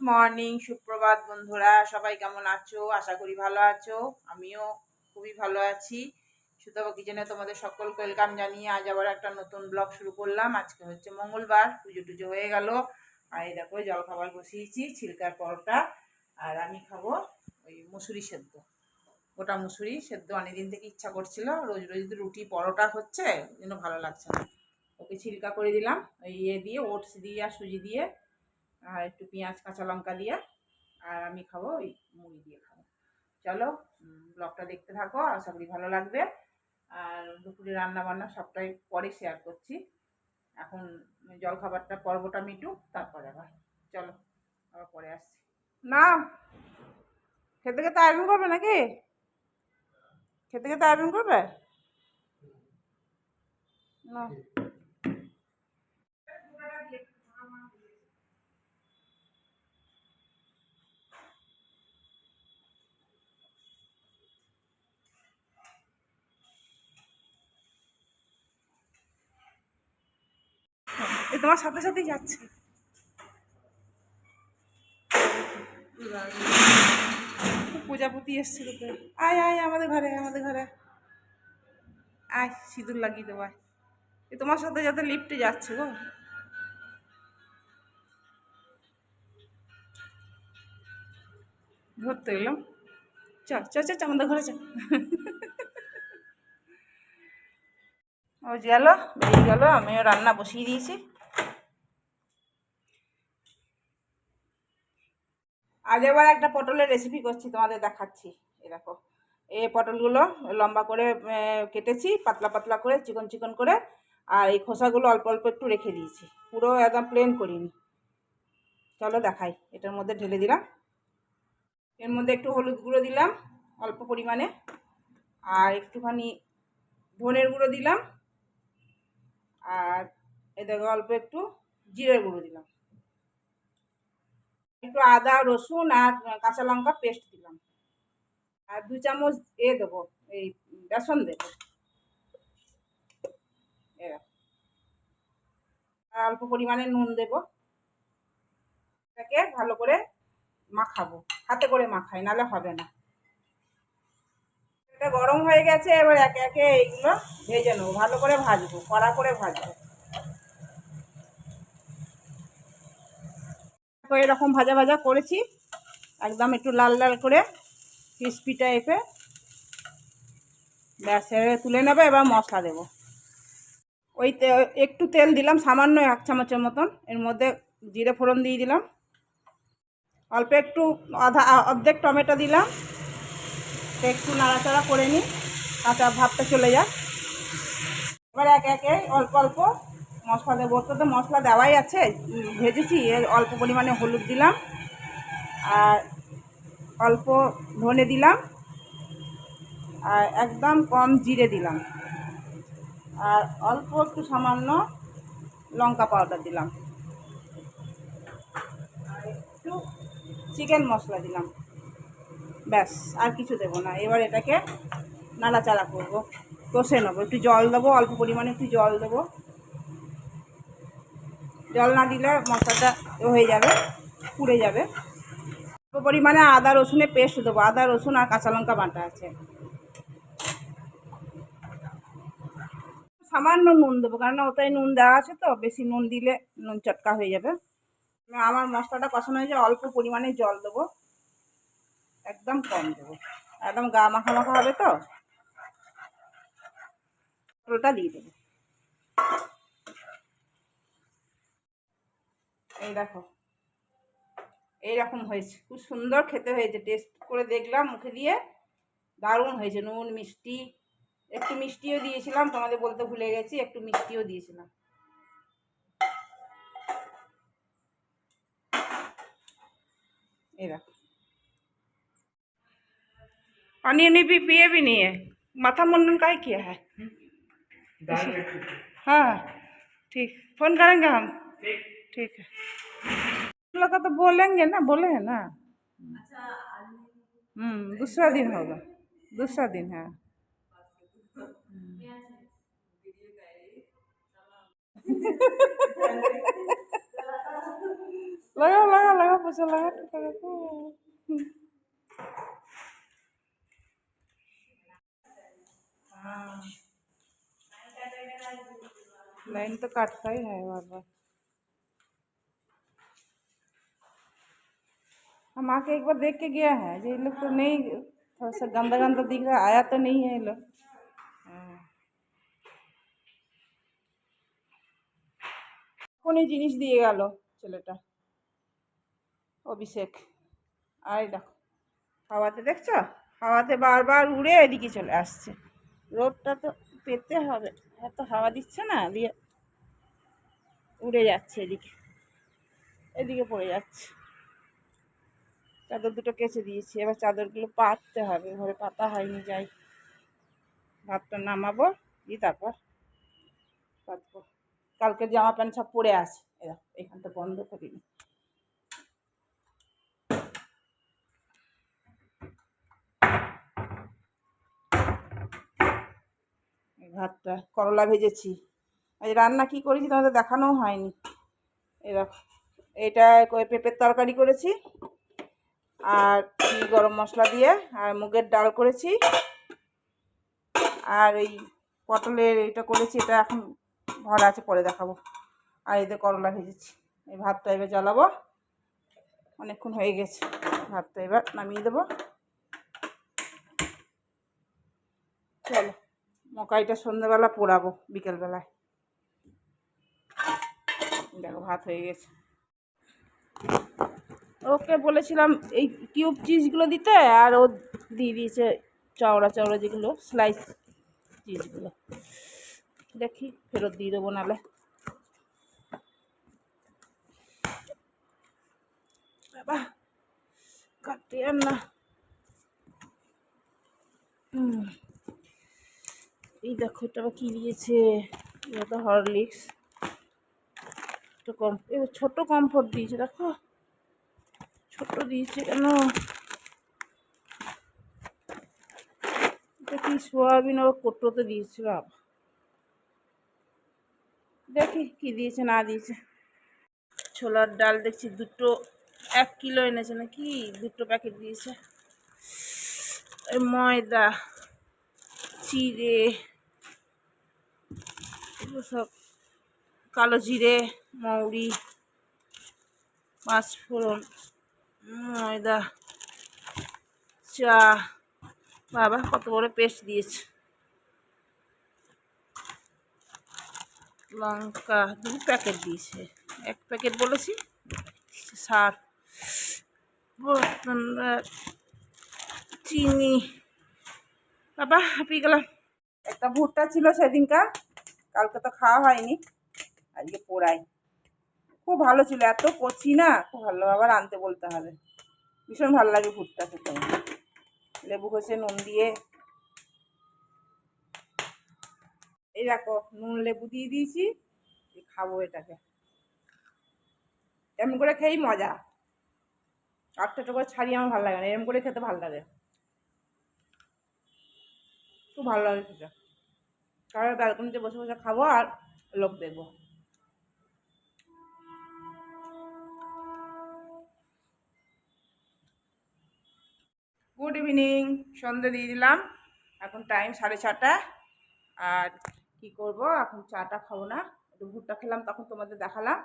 Morning, সুপ্রভাত বন্ধুরা, সবাই কেমন আছো? আশা করি ভালো আছো। আমিও খুবই ভালো আছি। সুতরাং কিচেনে তোমাদের সকলকে ওয়েলকাম জানিয়ে আজ আবার একটা নতুন ব্লগ শুরু করলাম। আজকে হচ্ছে মঙ্গলবার, পুজো টুজো হয়ে গেল। আর এই দেখো জল খাবার বসিয়েছি, ছিলকার পরোটা। আর আমি খাবো ওই মুসুরি সেদ্ধ, গোটা মুসুরি সেদ্ধ। অনেকদিন থেকে ইচ্ছা করছিল, রোজ রোজ তো রুটি পরোটা হচ্ছে, ওই জন্য ভালো লাগছে না। ওকে ছিলকা করে দিলাম ওই দিয়ে, ওটস দিয়ে আর সুজি দিয়ে, আর একটু পেঁয়াজ কাঁচা লঙ্কা দিয়ে। আর আমি খাবো ওই মুড়ি দিয়ে খাবো। চলো ব্লগটা দেখতে থাকো, আশা করি ভালো লাগবে। আর দুপুরে রান্না বান্না সবটাই পরে শেয়ার করছি। এখন জলখাবারটা পর্বটা মিটুক, তারপরে আবার চলো আবার পরে আসছি। না, খেতে খেতে আয়োজন করবে নাকি? খেতে খেতে আয়োজন করবে না? এই তোমার সাথে সাথেই যাচ্ছে। প্রজাপতি এসছিল তো। আয় আয় আমাদের ঘরে, আমাদের ঘরে আয়, সিঁদুর লাগিয়ে দেবো। এই তোমার সাথে যাতে লিফটে যাচ্ছে গো। ধরতে এলাম। চল চল চল, আমাদের ঘরে চল। ও গেল, বেরিয়ে গেল। আমিও রান্না বসিয়ে দিয়েছি। আজ এবার একটা পটলের রেসিপি করছি, তোমাদের দেখাচ্ছি। এই দেখো, এই পটলগুলো লম্বা করে কেটেছি, পাতলা পাতলা করে, চিকন চিকন করে। আর এই খোসাগুলো অল্প অল্প একটু রেখে দিয়েছি, পুরো একদম প্লেন করিনি। চলো দেখাই। এটার মধ্যে ঢেলে দিলাম। এর মধ্যে একটু হলুদ গুঁড়ো দিলাম অল্প পরিমাণে, আর একটুখানি ধনের গুঁড়ো দিলাম, আর এই দেখো অল্প একটু জিরের গুঁড়ো দিলাম, একটু আদা রসুন আর কাঁচা লঙ্কা পেস্ট দিলাম, আর 2 চামচ দেবো, এই বেসন দেবো। আর অল্প পরিমাণে নুন দেবো। এটাকে ভালো করে মাখাবো, হাতে করে মাখাই, নাহলে হবে না। এটা গরম হয়ে গেছে, এবার একে একে এইগুলো ভেজে নেবো, ভালো করে ভাজবো, কড়া করে ভাজবো। এরকম ভাজা ভাজা করেছি, একদম একটু লাল লাল করে, ক্রিস্পি টাইপের। ব্যাস, তুলে নেবে। এবার মশলা দেবো। ওই একটু তেল দিলাম, সামান্য 1 চামচের মতন। এর মধ্যে জিরে ফোড়ন দিয়ে দিলাম, অল্প একটু অর্ধেক টমেটো দিলাম। একটু নাড়াচাড়া করে নিই, কাঁচা ভাবটা চলে যাক। এবার একে একে অল্প অল্প মশলা দেবো। তো মশলা দেওয়াই আছে, ভেজেছি। এর অল্প পরিমাণে হলুদ দিলাম, আর অল্প ধনে দিলাম, আর একদম কম জিরে দিলাম, আর অল্প একটু সামান্য লঙ্কা পাউডার দিলাম, আর একটু চিকেন মশলা দিলাম। ব্যাস, আর কিছু দেবো না। এবার এটাকে নাড়াচাড়া করবো, কষে নেবো। একটু জল দেবো, অল্প পরিমাণে একটু জল দেবো। জল না দিলে মশলাটা হয়ে যাবে, পুড়ে যাবে। অল্প পরিমাণে আদা রসুনের পেস্ট দেবো, আদা রসুন আর কাঁচা লঙ্কা বাটা আছে। সামান্য নুন দেবো, কারণ ওটাই নুন দেওয়া আছে, তো বেশি নুন দিলে নুন চটকা হয়ে যাবে। আমার মশলাটা কষানো হয়েছে, অল্প পরিমাণে জল দেবো, একদম কম দেবো, একদম গা মাখা মাখা হবে। তো ওটা দিয়ে দেবো। এই দেখো, এইরকম হয়েছে, খুব সুন্দর খেতে হয়েছে। টেস্ট করে দেখলাম মুখে দিয়ে, দারুণ হয়েছে। নুন মিষ্টি, একটু মিষ্টিও দিয়েছিলাম, তোমাদের বলতে ভুলে গেছি, একটু মিষ্টিও দিয়েছিলাম। এই দেখো, पानी नहीं भी पिए भी नहीं है, माथा मुंडन का ही किया है। हाँ ठीक, फोन करेंगे हम। ठीक है, तुम लोग का तो बोलेंगे ना, बोले हैं ना। दूसरा दिन होगा, दूसरा दिन है। লাগাও লাগাও লাগাও পোছা লাগা। हाँ, लाइन तो काटता ही है बार बार। हम आके एक बार देख के गया है, ये लोग तो नहीं, थोड़ा सा गंदा गंदा दिख रहा, आया तो नहीं है ये लोग। কোন জিনিস দিয়ে গেল ছেলেটা, অভিষেক। আর দেখো হাওয়াতে, দেখছো হাওয়াতে বারবার উড়ে এদিকে চলে আসছে। রোদটা তো পেতে হবে, এত হাওয়া দিচ্ছে না, দিয়ে উড়ে যাচ্ছে এদিকে, এদিকে পড়ে যাচ্ছে। চাদর দুটো কেচে দিয়েছি, এবার চাদরগুলো পাততে হবে, ঘরে পাতা হয়নি। যাই ভাতটা নামাবো, দিয়ে তারপর পাতবো। কালকে জামা প্যান্ট সব পরে আছে, এরা এখানটা বন্ধ করিনি। ভাতটা করলা ভেজেছি, আজ রান্না কি করেছি তোমাদের দেখানোও হয়নি। এরকম এটা পেঁপের তরকারি করেছি, আর গরম মশলা দিয়ে, আর মুগের ডাল করেছি, আর এই পটলের এটা করেছি, এটা এখন ভরা আছে, পরে দেখাবো। আর এতে করলা ভেজেছি। এই ভাতটা এবার জ্বালাবো, অনেকক্ষণ হয়ে গেছে, ভাতটা এবার নামিয়ে দেবো। চলো মকাইটা সন্ধ্যেবেলা পোড়াবো, বিকেলবেলায়। দেখো ভাত হয়ে গেছে। ওকে বলেছিলাম এই কিউব চিজগুলো দিতে, আর ও দিয়ে দিয়েছে চওড়া চওড়া যেগুলো স্লাইস চিজগুলো। দেখি ফেরত দিয়ে দেবো নালে। বাবা কাটতে আর না। এই দেখো এটা কি দিয়েছে, এটা তো হরলিক্স, একটু কম, এবার ছোটো কমফোর্ট দিয়েছে, দেখো ছোট দিয়েছে কেন। এটা কি সোয়াবিন ও কোটোতে দিয়েছে, বাবা দেখি কি দিয়েছে না দিয়েছে। ছোলার ডাল দেখছি দুটো, 1 কিলো এনেছে নাকি, দুটো প্যাকেট দিয়েছে। ময়দা, চিড়ে, এগুলো সব, কালো জিরে, মৌরি, পাঁচফোড়ন, ময়দা, চা, বাবা কত বড় পেস্ট দিয়েছে। লঙ্কা 2 প্যাকেট দিয়েছে, 1 প্যাকেট বলেছি, 60। চিনি, বাবা হাঁপিয়ে গেলাম। একটা ভুট্টা ছিল সেদিনকার, কালকে তো খাওয়া হয়নি, আজকে পোড়াই। খুব ভালো ছিল, এত কচি না, খুব ভালো, আবার আনতে বলতে হবে। ভীষণ ভালো লাগে ভুট্টা খেতে, লেবু ঘষে নুন দিয়ে। এই দেখো নুন লেবু দিয়ে দিয়েছি, খাবো এটাকে, এমন করে খেয়েই মজা। আটটা করে ছাড়িয়ে আমার ভালো লাগে না, এরকম করে খেতে ভালো লাগে, খুব ভালো লাগে খেতে। কারণ ব্যালকনিতে বসে বসে খাবো আর লোক দেখবো। গুড ইভিনিং, সন্ধে দিয়ে দিলাম, এখন টাইম 6:30। আর কি করব, এখন চাটা খাবো না, একটু ভুট্টা খেলাম, তখন তোমাদের দেখালাম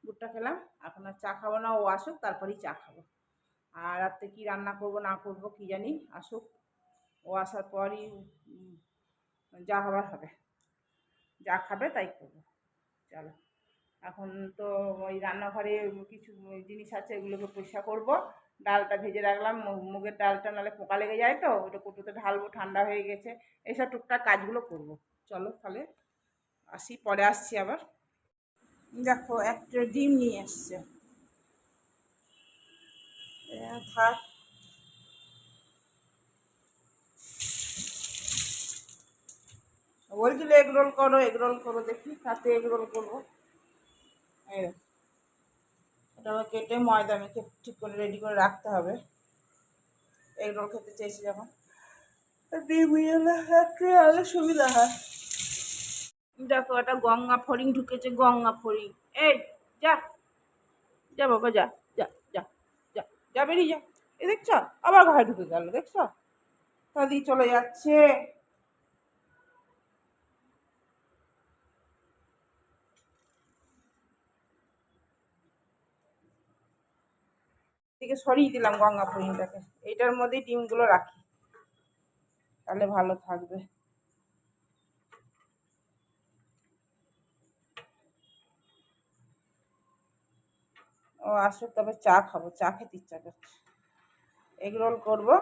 ভুট্টা খেলাম, এখন আর চা খাবো না, ও আসুক তারপরেই চা খাবো। আর রাত্রে কি রান্না করব না করব কি জানি, আসুক, ও আসার পরই যা হবার হবে, যা খাবে তাই করবো। চলো এখন তো ওই রান্নাঘরে কিছু জিনিস আছে, এগুলোকে পরিষ্কার করবো। ডালটা ভেজে রাখলাম, মুগের ডালটা নাহলে পোকা লেগে যায়, তো ওটা কটুতে ঢালবো, ঠান্ডা হয়ে গেছে। এইসব টুকটাক কাজগুলো করব। চলো তাহলে আসি, পরে আসছি আবার। দেখো একটা ডিম নিয়ে এসছে, থাক। বলছিল এগ রোল করো, এগ রোল করো, দেখি তাতে এগ রোল করবো। এই এটা কেটে ময়দা মেখে ঠিক করে রেডি করে রাখতে হবে। এগ রোল খেতে চাইছি যখন, ডিম একটু আলে সুবিধা হয়। দেখো একটা গঙ্গা ফড়িং ঢুকেছে, গঙ্গা ফড়িং, এই যা, যা বাবা যা, যা, যা, যা, যা বেরিয়ে যা। এ দেখছো আবার ঘরে ঢুকে গেল, দেখছো দাদি চলে যাচ্ছে। থেকে সরিয়ে দিলাম গঙ্গা পরিণটাকে, এইটার মধ্যেই ডিমগুলো রাখি, তাহলে ভালো থাকবে। ও আসুক, তবে চা খাবো, চা খেতে ইচ্ছা করছে। এগ রোল করবো।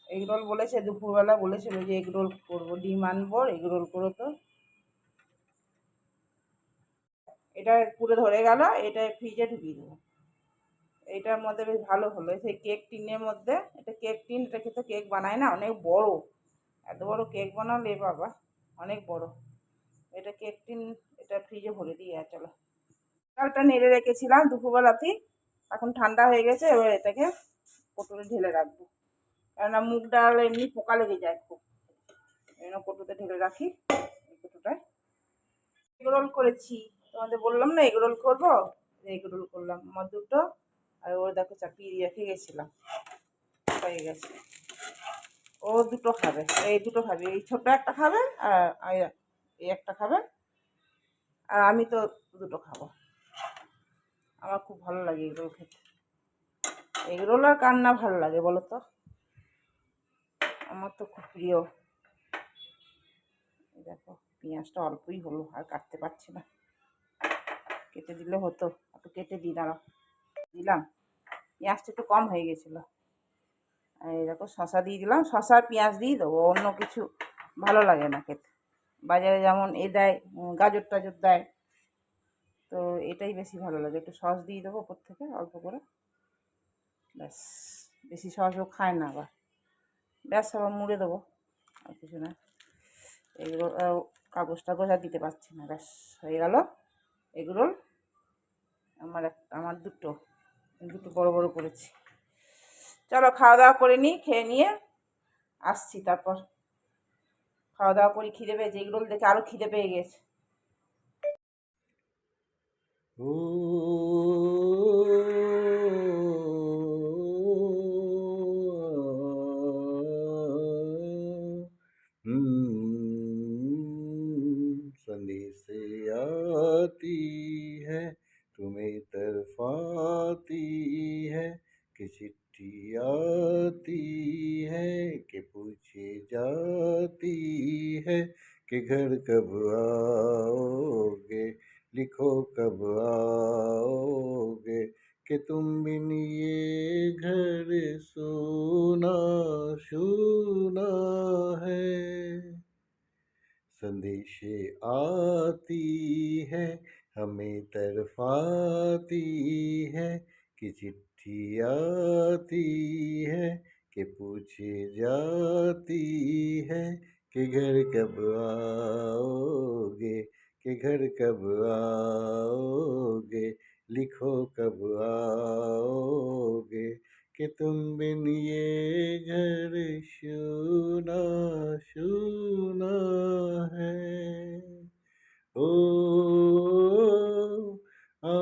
এগ রোল বলেছে, দুপুরবেলা বলেছিল যে এগ রোল করবো, ডিম আনবো, এগ রোল করো তো। এটা পুরো ধরে গেল, এটা ফ্রিজে ঢুকিয়ে দেবো। এইটার মধ্যে বেশ ভালো হলো, সেই কেক টিনের মধ্যে, এটা কেক টিন, এটা খেতে কেক বানায় না, অনেক বড়, এত বড় কেক বানালে বাবা, অনেক বড়। এটা কেক টিন, এটা ফ্রিজে ভরে দিয়ে চলো। ডালটা নেড়ে রেখেছিলাম দুপুরবেলাতেই, এখন ঠান্ডা হয়ে গেছে, এবার এটাকে কোটোরে ঢেলে রাখবো, কেননা মুগ ডাল এমনি পোকা লেগে যায় খুব, এই জন্য কোটোতে ঢেলে রাখি। এই কোটোটায় এগরোল করেছি, তোমাদের বললাম না এগরোল করবো, এগরোল করলাম আমার দুটো, আর ওর দেখো চাপিয়ে রেখে গেছিলাম, হয়ে গেছে। ও দুটো খাবে, এই দুটো খাবে, এই ছোট একটা খাবে, আর এই একটা খাবে, আর আমি তো দুটো খাবো। আমার খুব ভালো লাগে এগরোল খেতে। এগরোল আর কার না ভালো লাগে বলো তো, আমার তো খুব প্রিয়। দেখো পেঁয়াজটা অল্পই হলো, আর কাটতে পারছি না, কেটে দিলে হতো, একটু কেটে দিই, দাঁড়াও, দিলাম। পেঁয়াজটা একটু কম হয়ে গেছিলো। এই দেখো শশা দিয়ে দিলাম, শশা আর পেঁয়াজ দিয়ে দেবো, অন্য কিছু ভালো লাগে না খেতে। বাজারে যেমন এ দেয়, গাজর টাজর দেয়, তো এটাই বেশি ভালো লাগে। একটু সস দিয়ে দেবো ওপর থেকে অল্প করে, ব্যাস। বেশি সসও খায় না আবার, ব্যাস আবার মুড়ে দেবো, আর কিছু না। এগুলো কাগজ টাগজ আর দিতে পারছি না, ব্যাস হয়ে গেল এগরোল। আমার দুটো, দুটো বড় বড় করেছি। চলো খাওয়া দাওয়া করে নিই, খেয়ে নিয়ে আসছি, তারপর খাওয়া দাওয়া করি, খিদে পেয়েছে, এগরোল দেখে আরও খিদে পেয়ে গেছে। संदेशे आती है, तुम्हें तरफाती है, कि चिट्ठी आती है, कि पूछे जाती है, कि घर कब आओगे, लिखो कब आओगे, कि तुम बिन ये घर सूना सूना है। संदेशे आती है, हमें तरफाती है, कि चिट्ठी आती है, कि पूछे जाती है, कि घर कब आओगे, कि घर कब आओगे, लिखो कब आओगे, कि तुम बिन ये घर शूना शूना है। ओ आ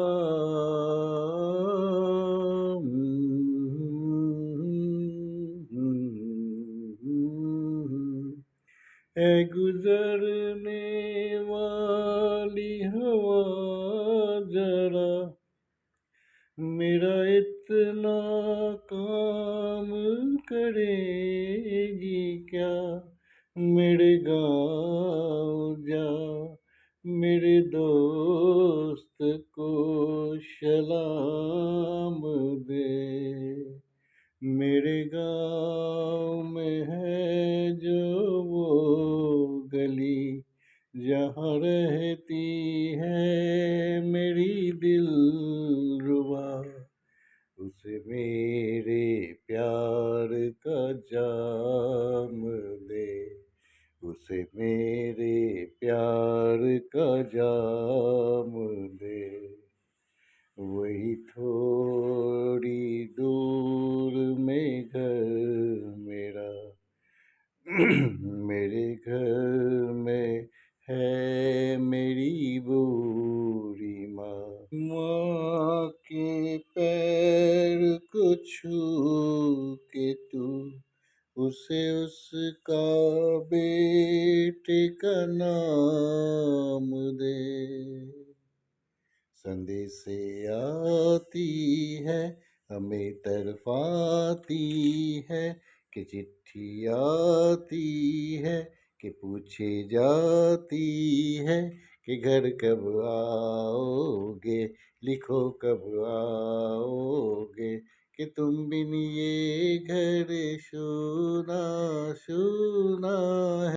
है गुजरने वाली हवा जरा, मेरा इतना काम करेगी क्या, मेरे गाँव जा, मेरे दोस्त को सलाम दे। मेरे गाँव में है जो वो गली, जहाँ रहती है मेरी दिलरुबा, उसे मेरे प्यार का जाम दे, उसे मेरे प्यार का जाम दे। वही थोड़ी दूर में घर मेरा, मेरे घर में है मेरी बूढ़ी माँ। पैर को छू के तू उसे उसका बेटे का नाम दे। संदेशे आती है हमें तरफाती है कि चिट्ठी आती है कि पूछे जाती है कि घर कब आओगे, लिखो कब आओगे, कि तुम बिन ये घर सूना सूना है।